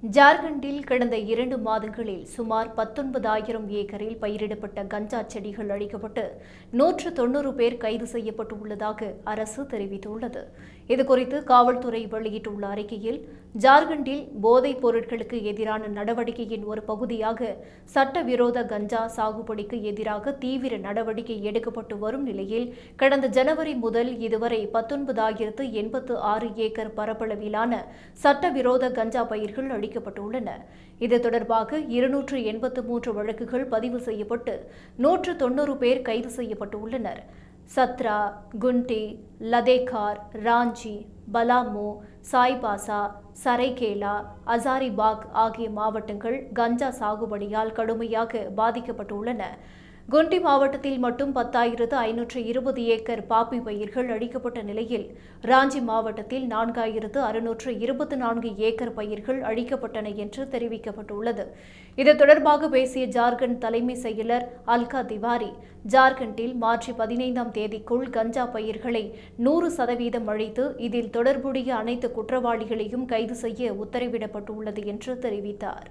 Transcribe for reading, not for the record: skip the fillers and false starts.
ஜார்க்கண்டில் கடந்த 2 மாதங்களில் சுமார் 19,000 ஏக்கரில் பயிரிடப்பட்ட கஞ்சா செடிகள் அழிக்கப்பட்டு 190 பேர் கைது செய்யப்பட்டுள்ளதாக அரசு தெரிவித்துள்ளது. இதுகுறித்து காவல்துறை வெளியிட்டுள்ள அறிக்கையில், ஜார்க்கண்டில் போதைப் பொருட்களுக்கு எதிரான நடவடிக்கையின் ஒரு பகுதியாக சட்டவிரோத கஞ்சா சாகுபடிக்கு எதிராக தீவிர நடவடிக்கை எடுக்கப்பட்டு வரும் நிலையில், கடந்த ஜனவரி முதல் இதுவரை 19,086 ஏக்கர் பரப்பளவிலான சட்டவிரோத கஞ்சா பயிர்கள் அழிக்கப்பட்டுள்ளன. இது தொடர்பாக 283 வழக்குகள் பதிவு செய்யப்பட்டு 190 பேர் கைது செய்யப்பட்டுள்ளனர். சத்ரா, குண்டி, லதேகார், ராஞ்சி, பலாமு, சாய்பாசா, சரைகேலா, அசாரிபாக் ஆகிய மாவட்டங்கள் கஞ்சா சாகுபடியால் கடுமையாக பாதிக்கப்பட்டுள்ளன. குண்டி மாவட்டத்தில் மட்டும் 10,520 ஏக்கர் பாப்பி பயிர்கள் அழிக்கப்பட்ட நிலையில், ராஞ்சி மாவட்டத்தில் 4,624 ஏக்கர் பயிர்கள் அழிக்கப்பட்டன என்று தெரிவிக்கப்பட்டுள்ளது. இது தொடர்பாக பேசிய ஜார்க்கண்ட் தலைமை செயலர் அல்கா திவாரி, ஜார்க்கண்டில் மார்ச் 15ஆம் தேதிக்குள் கஞ்சா பயிர்களை 100% அழித்து இதில் தொடர்புடைய அனைத்து குற்றவாளிகளையும் கைது செய்ய உத்தரவிடப்பட்டுள்ளது என்று தெரிவித்தார்.